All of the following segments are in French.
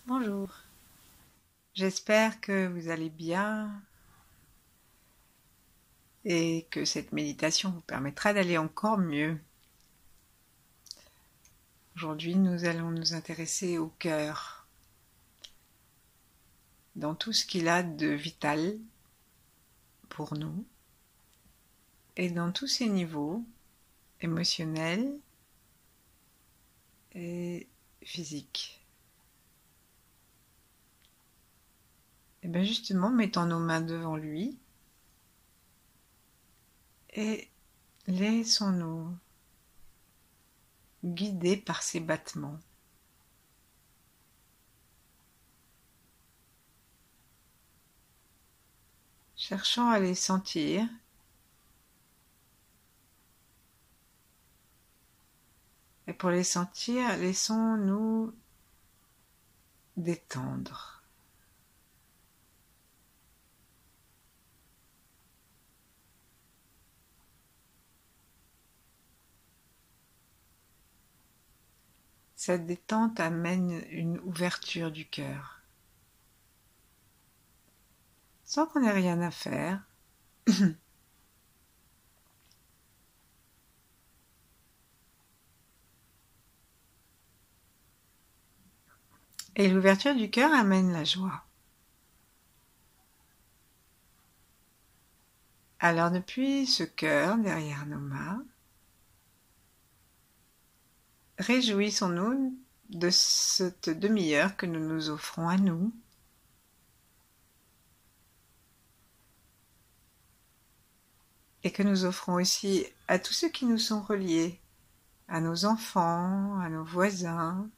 Bonjour, j'espère que vous allez bien et que cette méditation vous permettra d'aller encore mieux. Aujourd'hui, nous allons nous intéresser au cœur, dans tout ce qu'il a de vital pour nous et dans tous ses niveaux émotionnels et physiques. Et bien justement, mettons nos mains devant lui et laissons-nous guider par ses battements. Cherchons à les sentir et pour les sentir, laissons-nous détendre. Cette détente amène une ouverture du cœur. Sans qu'on ait rien à faire. Et l'ouverture du cœur amène la joie. Alors depuis ce cœur derrière nos mains, réjouissons-nous de cette demi-heure que nous nous offrons à nous. Et que nous offrons aussi à tous ceux qui nous sont reliés, à nos enfants, à nos voisins,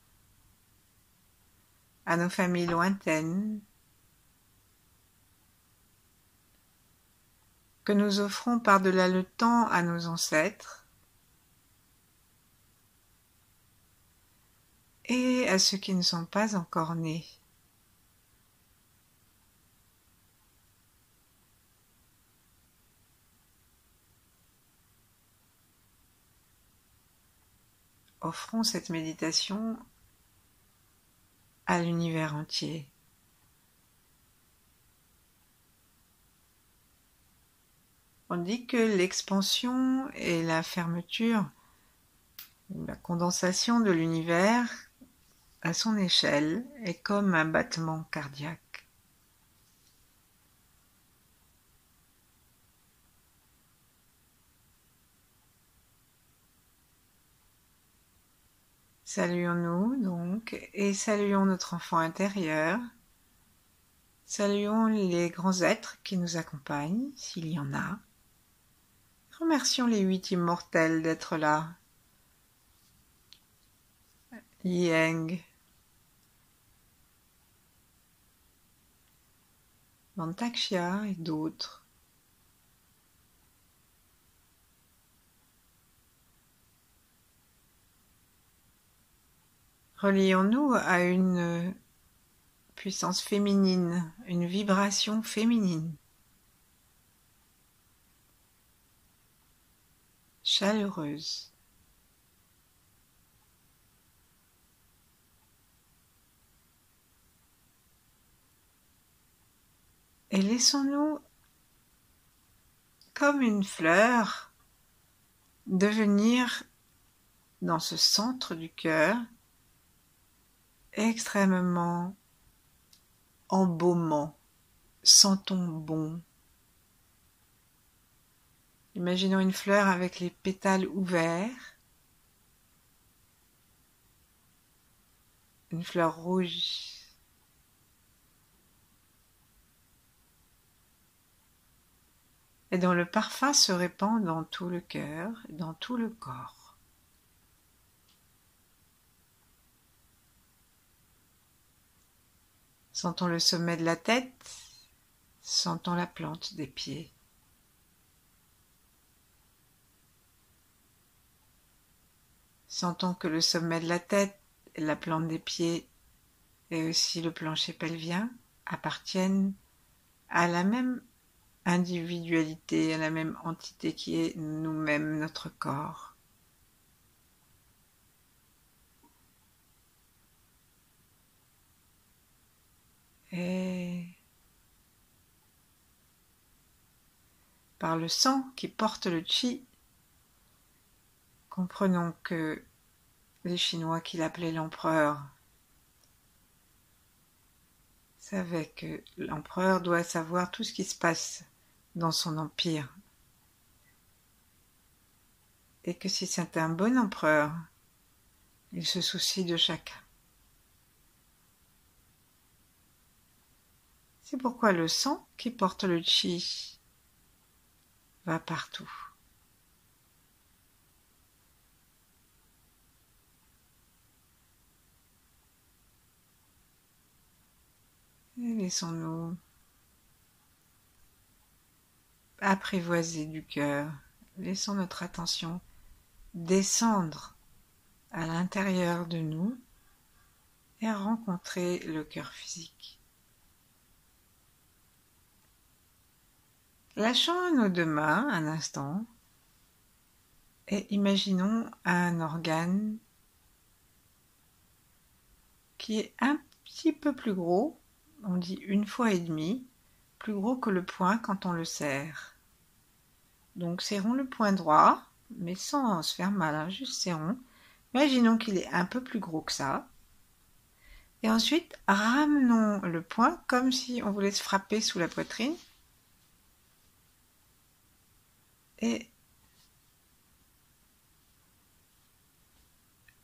à nos familles lointaines, que nous offrons par-delà le temps à nos ancêtres et à ceux qui ne sont pas encore nés. Offrons cette méditation à l'univers entier. On dit que l'expansion et la fermeture, la condensation de l'univers à son échelle est comme un battement cardiaque. Saluons-nous donc et saluons notre enfant intérieur. Saluons les grands êtres qui nous accompagnent, s'il y en a. Remercions les 8 immortels d'être là. Yang, Mantakshya et d'autres. Relions-nous à une puissance féminine, une vibration féminine, chaleureuse. Et laissons-nous, comme une fleur, devenir, dans ce centre du cœur, extrêmement embaumant, sentons bon. Imaginons une fleur avec les pétales ouverts, une fleur rouge. Et dont le parfum se répand dans tout le cœur, dans tout le corps. Sentons le sommet de la tête, sentons la plante des pieds. Sentons que le sommet de la tête et la plante des pieds et aussi le plancher pelvien appartiennent à la même individualité, à la même entité qui est nous-mêmes, notre corps. par le sang qui porte le qi. Comprenons que les Chinois qui l'appelaient l'empereur savaient que l'empereur doit savoir tout ce qui se passe dans son empire. Et que si c'est un bon empereur, il se soucie de chacun. C'est pourquoi le sang qui porte le qi va partout. Et laissons-nous apprivoiser du cœur. Laissons notre attention descendre à l'intérieur de nous et rencontrer le cœur physique. Lâchons nos deux mains un instant et imaginons un organe qui est un petit peu plus gros, on dit 1,5 fois, plus gros que le poing quand on le serre. Donc serrons le poing droit, mais sans se faire mal, juste serrons. Imaginons qu'il est un peu plus gros que ça. Et ensuite, ramenons le poing comme si on voulait se frapper sous la poitrine. Et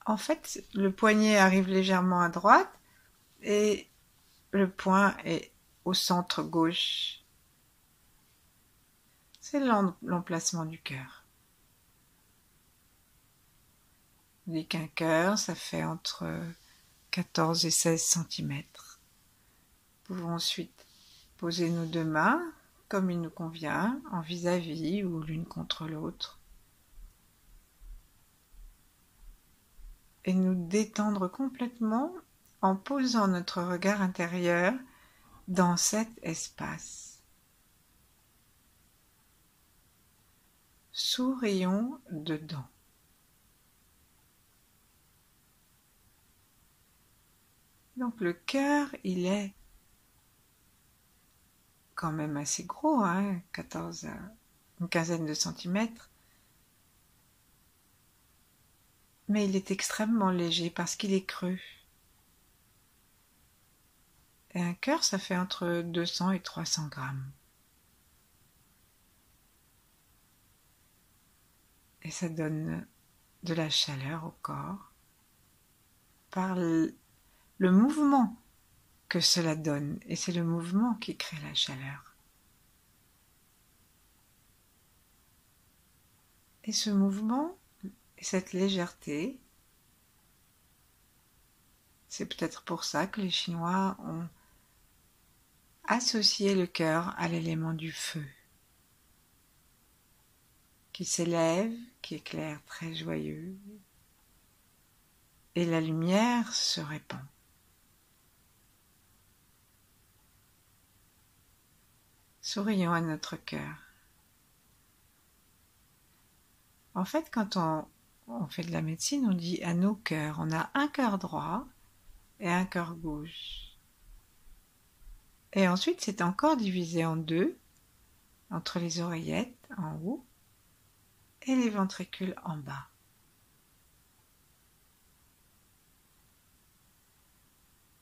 en fait, le poignet arrive légèrement à droite et le poing est au centre gauche. C'est l'emplacement du cœur. On dit qu'un cœur, ça fait entre 14 et 16 cm. Nous pouvons ensuite poser nos deux mains comme il nous convient, en vis-à-vis ou l'une contre l'autre. Et nous détendre complètement en posant notre regard intérieur dans cet espace. Sourions dedans. Donc le cœur, il est quand même assez gros, 14 à une quinzaine de centimètres. Mais il est extrêmement léger parce qu'il est creux. Et un cœur, ça fait entre 200 et 300 grammes. Et ça donne de la chaleur au corps par le mouvement que cela donne. Et c'est le mouvement qui crée la chaleur. Et ce mouvement, et cette légèreté, c'est peut-être pour ça que les Chinois ont associé le cœur à l'élément du feu, qui s'élève, qui éclaire très joyeux, et la lumière se répand. Sourions à notre cœur. En fait, quand on fait de la médecine, on dit à nos cœurs, on a un cœur droit et un cœur gauche. Et ensuite, c'est encore divisé en deux, entre les oreillettes en haut et les ventricules en bas.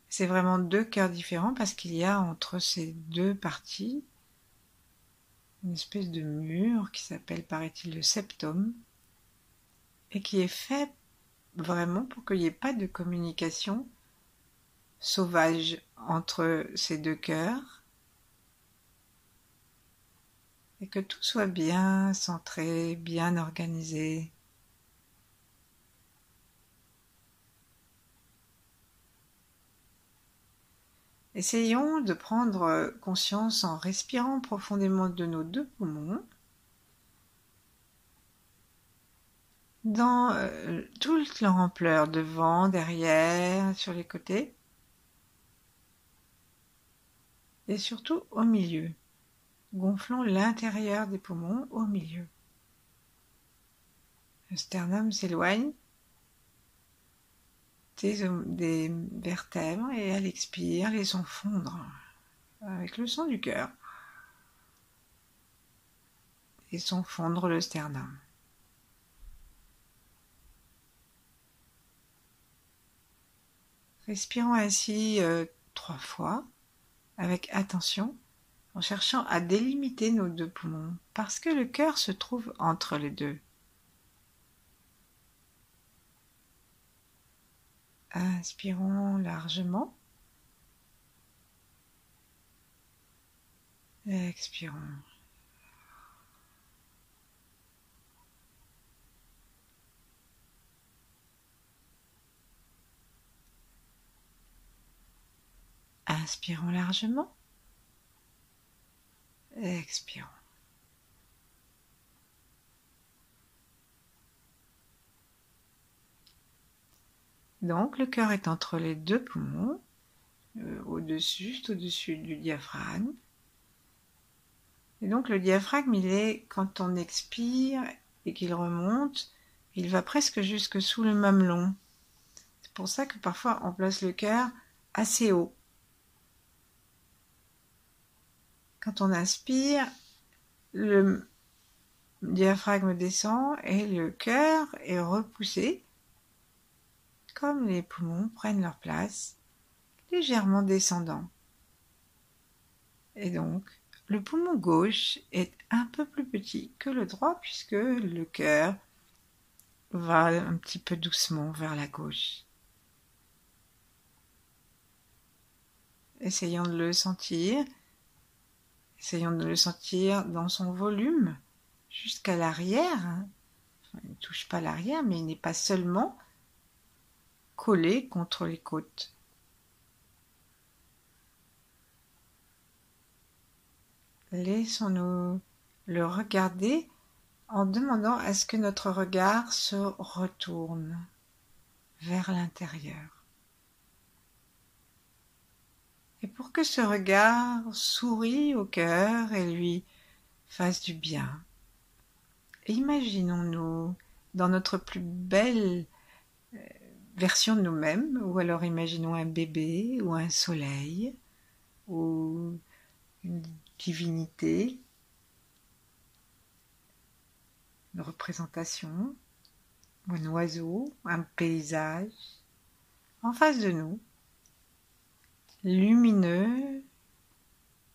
C'est vraiment deux cœurs différents parce qu'il y a entre ces deux parties une espèce de mur qui s'appelle, paraît-il, le septum et qui est fait vraiment pour qu'il n'y ait pas de communication sauvage entre ces deux cœurs et que tout soit bien centré, bien organisé. Essayons de prendre conscience en respirant profondément de nos deux poumons dans toute leur ampleur, devant, derrière, sur les côtés et surtout au milieu. Gonflons l'intérieur des poumons au milieu. Le sternum s'éloigne des vertèbres et à l'expire, laissons fondre avec le son du cœur. laissons fondre le sternum. Respirons ainsi 3 fois, avec attention, en cherchant à délimiter nos 2 poumons, parce que le cœur se trouve entre les deux. Inspirons largement. Expirons. Inspirons largement. Expirons. Donc le cœur est entre les 2 poumons, juste au-dessus du diaphragme. Et donc le diaphragme, il est, quand on expire et qu'il remonte, il va presque jusque sous le mamelon. C'est pour ça que parfois on place le cœur assez haut. Quand on inspire, le diaphragme descend et le cœur est repoussé, comme les poumons prennent leur place, légèrement descendant. Et donc, le poumon gauche est un peu plus petit que le droit puisque le cœur va un petit peu doucement vers la gauche. Essayons de le sentir. Essayons de le sentir dans son volume jusqu'à l'arrière. Enfin, il ne touche pas l'arrière, mais il n'est pas seulement collé contre les côtes. Laissons-nous le regarder en demandant à ce que notre regard se retourne vers l'intérieur. Et pour que ce regard sourie au cœur et lui fasse du bien, imaginons-nous dans notre plus belle version de nous-mêmes, ou alors imaginons un bébé ou un soleil ou une divinité, une représentation, ou un oiseau, un paysage, en face de nous, lumineux,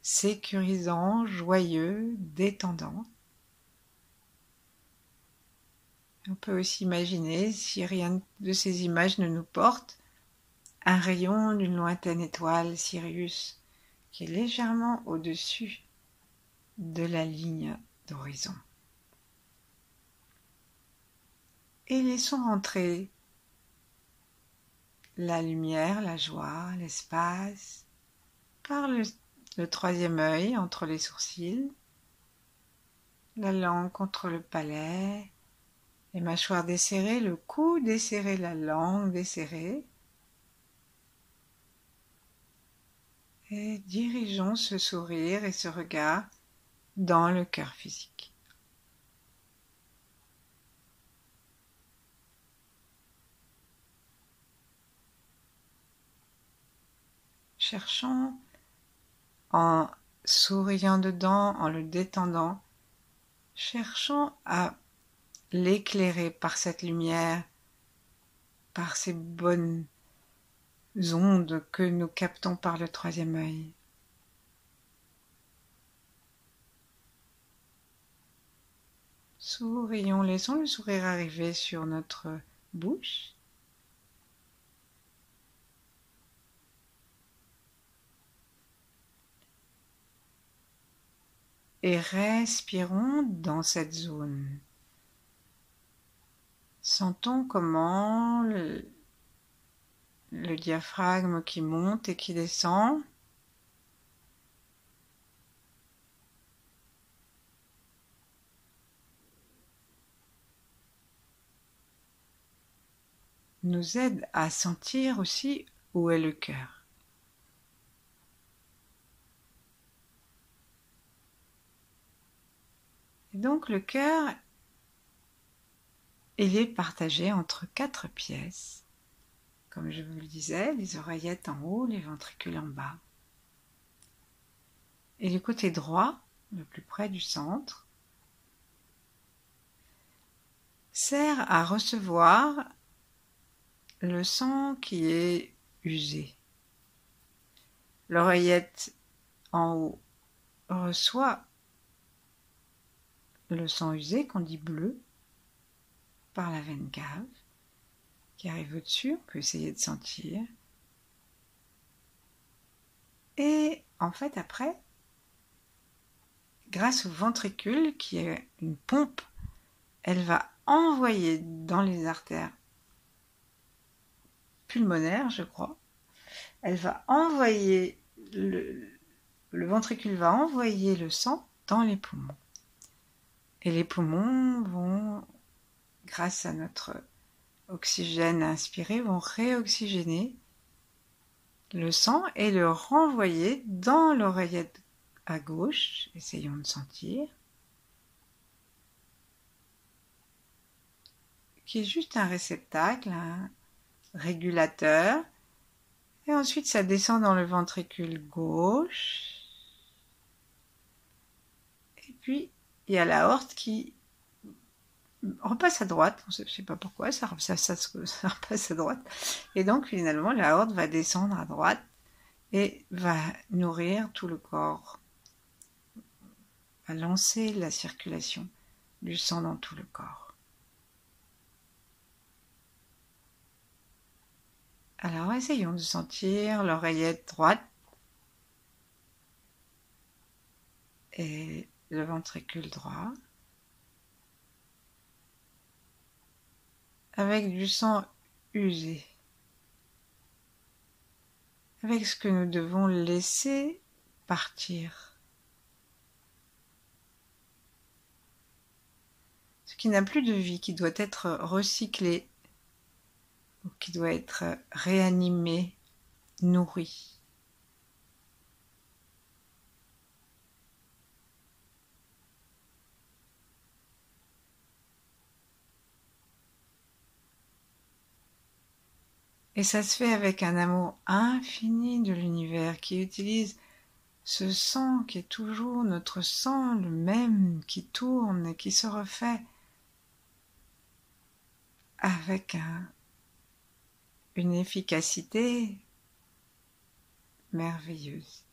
sécurisant, joyeux, détendant. On peut aussi imaginer, si rien de ces images ne nous porte, un rayon d'une lointaine étoile, Sirius, qui est légèrement au-dessus de la ligne d'horizon. Et laissons rentrer la lumière, la joie, l'espace, par le troisième œil entre les sourcils, la langue contre le palais, les mâchoires desserrées, le cou desserré, la langue desserrée. Et dirigeons ce sourire et ce regard dans le cœur physique. Cherchons, en souriant dedans, en le détendant, cherchons à l'éclairer par cette lumière, par ces bonnes ondes que nous captons par le troisième œil. Sourions, laissons le sourire arriver sur notre bouche. Et respirons dans cette zone. Sentons comment le diaphragme qui monte et qui descend. Nous aide à sentir aussi où est le cœur. Et donc le cœur, il est partagé entre 4 pièces. Comme je vous le disais, les oreillettes en haut, les ventricules en bas. Et du côté droit, le plus près du centre, sert à recevoir le sang qui est usé. L'oreillette en haut reçoit le sang usé, qu'on dit bleu, par la veine cave, qui arrive au-dessus, on peut essayer de sentir. Et en fait, après, grâce au ventricule, qui est une pompe, elle va envoyer dans les artères pulmonaires, je crois, elle va envoyer, le ventricule va envoyer le sang dans les poumons. Et les poumons vont, grâce à notre oxygène inspiré, vont réoxygéner le sang et le renvoyer dans l'oreillette à gauche. Essayons de sentir. Qui est juste un réceptacle, un régulateur. Et ensuite, ça descend dans le ventricule gauche. Et puis, il y a l'aorte qui repasse à droite. Je ne sais pas pourquoi, ça repasse à droite. Et donc, finalement, l'aorte va descendre à droite et va nourrir tout le corps, va lancer la circulation du sang dans tout le corps. Alors, essayons de sentir l'oreillette droite et le ventricule droit, avec du sang usé, avec ce que nous devons laisser partir. Ce qui n'a plus de vie, qui doit être recyclé, ou qui doit être réanimé, nourri. Et ça se fait avec un amour infini de l'univers qui utilise ce sang qui est toujours notre sang, le même, qui tourne et qui se refait avec une efficacité merveilleuse.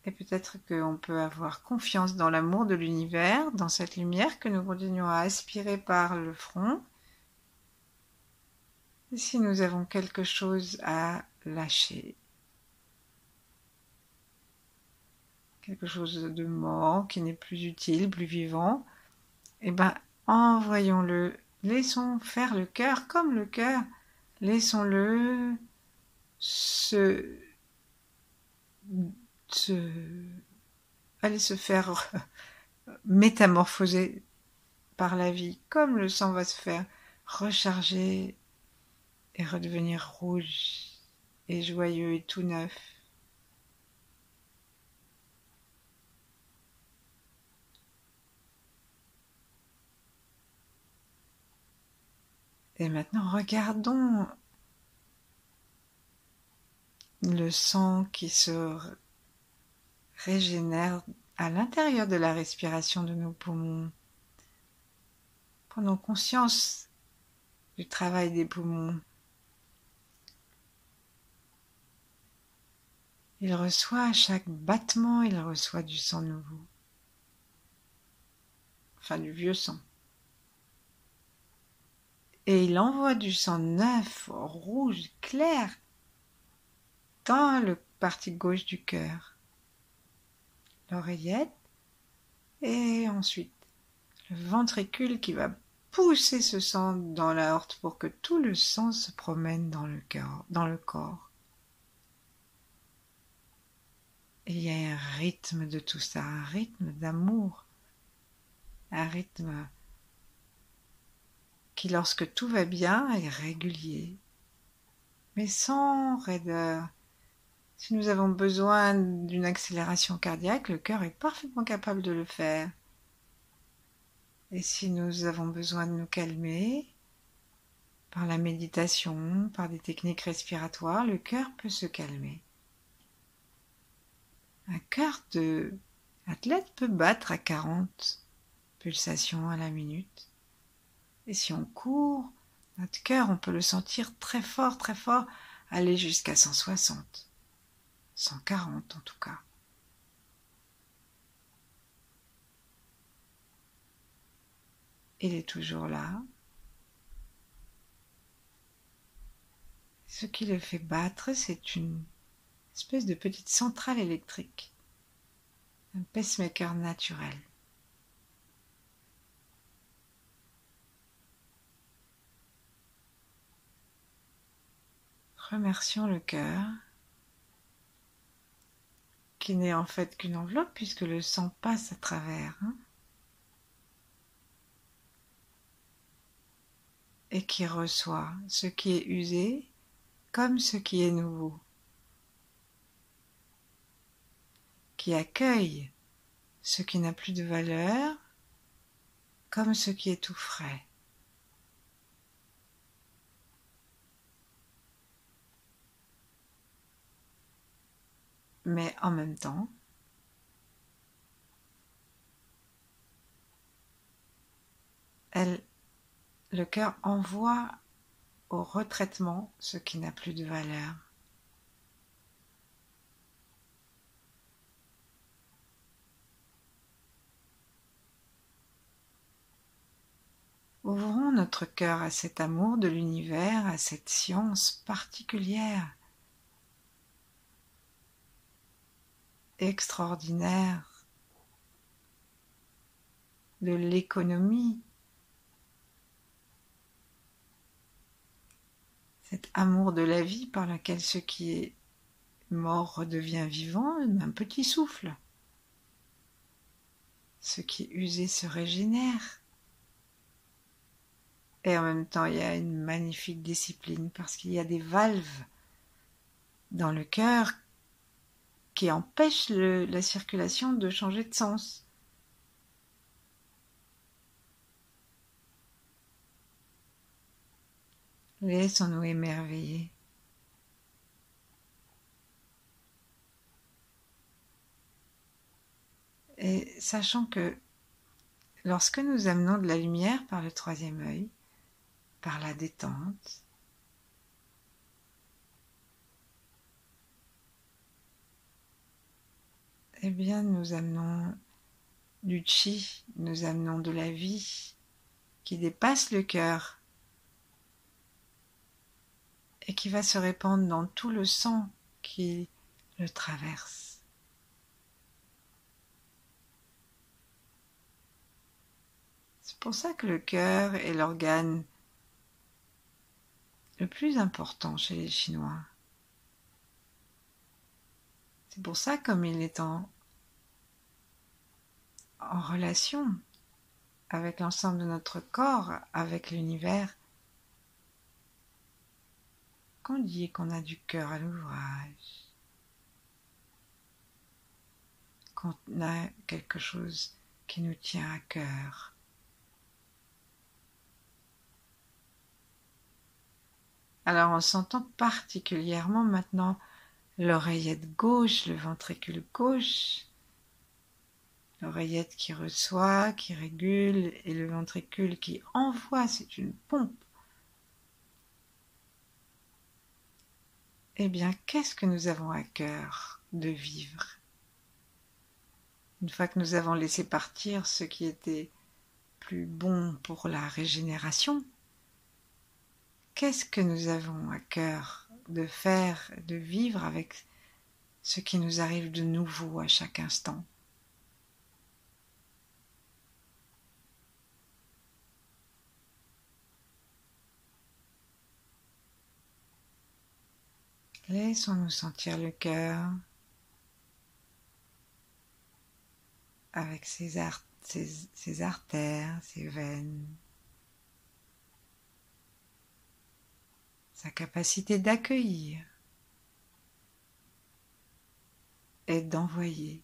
Et peut-être qu'on peut avoir confiance dans l'amour de l'univers, dans cette lumière que nous continuons à aspirer par le front. Et si nous avons quelque chose à lâcher, quelque chose de mort, qui n'est plus utile, plus vivant, eh bien, envoyons-le, laissons faire le cœur comme le cœur, laissons-le aller se faire métamorphoser par la vie, comme le sang va se faire recharger et redevenir rouge et joyeux et tout neuf. Et maintenant, regardons le sang qui se régénère à l'intérieur de la respiration de nos poumons. Prenons conscience du travail des poumons. Il reçoit à chaque battement, il reçoit du sang nouveau. Enfin, du vieux sang. Et il envoie du sang neuf, rouge, clair, dans la partie gauche du cœur. L'oreillette, et ensuite le ventricule qui va pousser ce sang dans l'aorte pour que tout le sang se promène dans le corps. Et il y a un rythme de tout ça, un rythme d'amour, un rythme qui, lorsque tout va bien, est régulier, mais sans raideur. Si nous avons besoin d'une accélération cardiaque, le cœur est parfaitement capable de le faire. Et si nous avons besoin de nous calmer, par la méditation, par des techniques respiratoires, le cœur peut se calmer. Un L'athlète peut battre à 40 pulsations à la minute. Et si on court, notre cœur, on peut le sentir très fort, aller jusqu'à 160, 140 en tout cas. Il est toujours là. Ce qui le fait battre, c'est une espèce de petite centrale électrique, un pacemaker naturel. Remercions le cœur, qui n'est en fait qu'une enveloppe puisque le sang passe à travers, et qui reçoit ce qui est usé comme ce qui est nouveau, qui accueille ce qui n'a plus de valeur comme ce qui est tout frais. Mais en même temps, le cœur envoie au retraitement ce qui n'a plus de valeur. Ouvrons notre cœur à cet amour de l'univers, à cette science particulière, extraordinaire, de l'économie, cet amour de la vie par lequel ce qui est mort redevient vivant d'un petit souffle. Ce qui est usé se régénère. Et en même temps, il y a une magnifique discipline parce qu'il y a des valves dans le cœur qui empêchent la circulation de changer de sens. Laissons-nous émerveiller. Et sachant que lorsque nous amenons de la lumière par le troisième œil, par la détente, eh bien nous amenons du chi, nous amenons de la vie qui dépasse le cœur et qui va se répandre dans tout le sang qui le traverse. C'est pour ça que le cœur est l'organe le plus important chez les Chinois. C'est pour ça, comme il est en relation avec l'ensemble de notre corps, avec l'univers, qu'on dit qu'on a du cœur à l'ouvrage, qu'on a quelque chose qui nous tient à cœur. Alors on s'entend particulièrement maintenant l'oreillette gauche, le ventricule gauche, l'oreillette qui reçoit, qui régule, et le ventricule qui envoie, c'est une pompe. Eh bien, qu'est-ce que nous avons à cœur de vivre? Une fois que nous avons laissé partir ce qui était plus bon pour la régénération, qu'est-ce que nous avons à cœur de faire, de vivre avec ce qui nous arrive de nouveau à chaque instant? Laissons-nous sentir le cœur avec ses artères, ses veines, sa capacité d'accueillir et d'envoyer.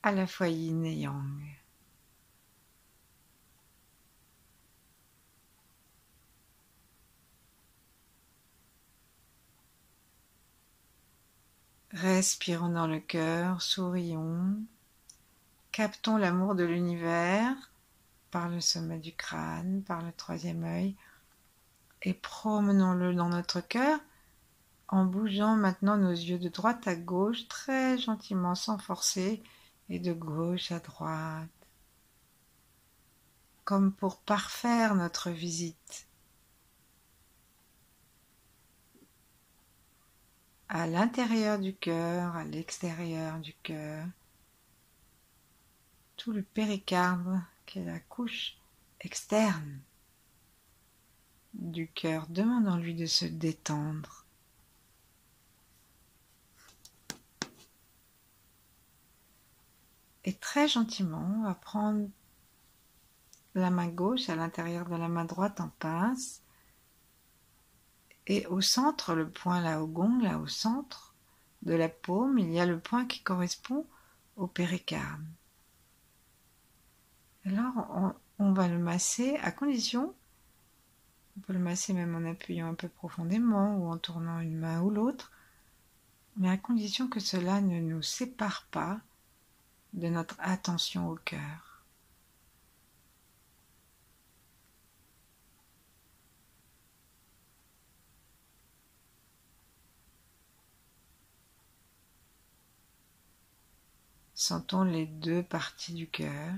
À la fois yin et yang. Respirons dans le cœur, sourions, captons l'amour de l'univers par le sommet du crâne, par le troisième œil, et promenons-le dans notre cœur en bougeant maintenant nos yeux de droite à gauche, très gentiment, sans forcer, et de gauche à droite, comme pour parfaire notre visite. À l'intérieur du cœur, à l'extérieur du cœur, tout le péricarde qui est la couche externe du cœur, demandons-lui de se détendre. Et très gentiment, on va prendre la main gauche à l'intérieur de la main droite en pince, et au centre, le point là au gong, là au centre de la paume, il y a le point qui correspond au péricarde. Alors on va le masser à condition, on peut le masser même en appuyant un peu profondément ou en tournant une main ou l'autre, mais à condition que cela ne nous sépare pas de notre attention au cœur. Sentons les deux parties du cœur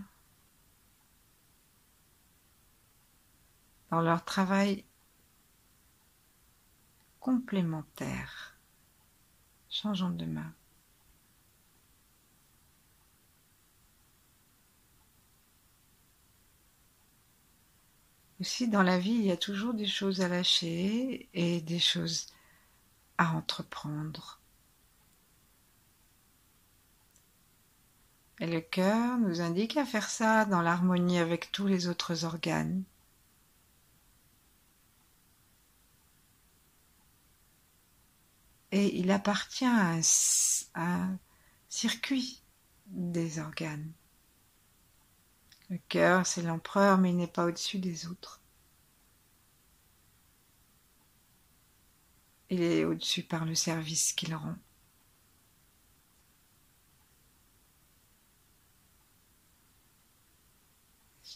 dans leur travail complémentaire. Changeons de main. Aussi, dans la vie, il y a toujours des choses à lâcher et des choses à entreprendre. Et le cœur nous indique à faire ça dans l'harmonie avec tous les autres organes. Et il appartient à un circuit des organes. Le cœur, c'est l'empereur, mais il n'est pas au-dessus des autres. Il est au-dessus par le service qu'il rend.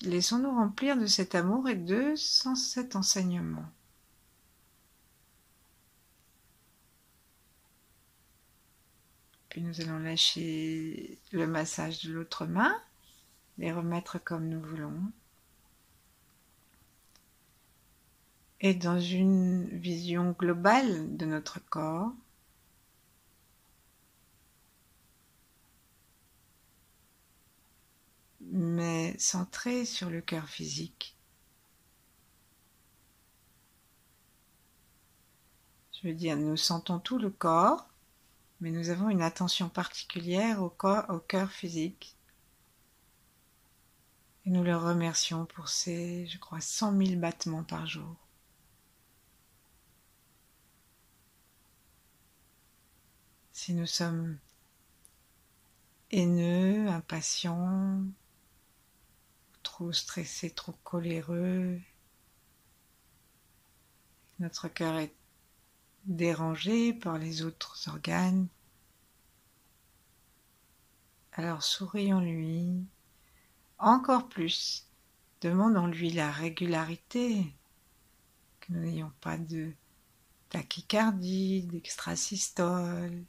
Laissons-nous remplir de cet amour et de cet enseignement. Puis nous allons lâcher le massage de l'autre main, les remettre comme nous voulons. Et dans une vision globale de notre corps, mais centré sur le cœur physique. Je veux dire, nous sentons tout le corps, mais nous avons une attention particulière au cœur physique. Et nous le remercions pour ces, 100 000 battements par jour. Si nous sommes haineux, impatients, trop stressés, trop coléreux, notre cœur est dérangé par les autres organes, alors sourions-lui encore plus, demandons-lui la régularité, que nous n'ayons pas de tachycardie, d'extrasystole.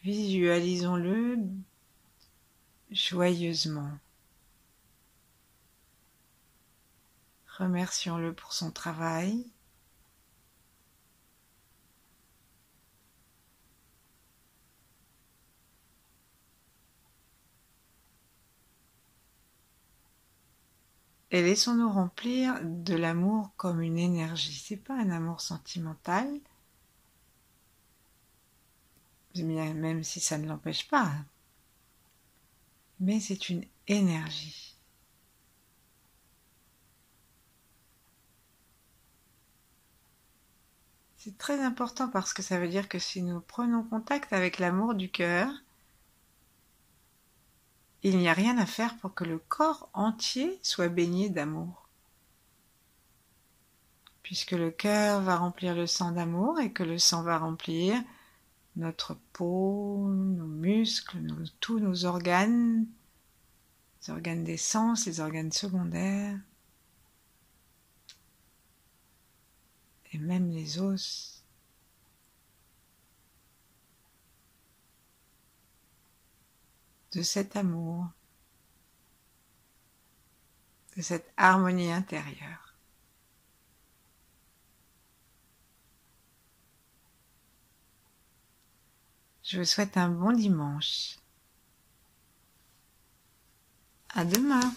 Visualisons-le joyeusement. Remercions-le pour son travail. Et laissons-nous remplir de l'amour comme une énergie. C'est pas un amour sentimental, même si ça ne l'empêche pas. Mais c'est une énergie. C'est très important parce que ça veut dire que si nous prenons contact avec l'amour du cœur, il n'y a rien à faire pour que le corps entier soit baigné d'amour. Puisque le cœur va remplir le sang d'amour et que le sang va remplir notre peau, nos muscles, tous nos organes, les organes des sens, les organes secondaires, et même les os. De cet amour, de cette harmonie intérieure. Je vous souhaite un bon dimanche. À demain.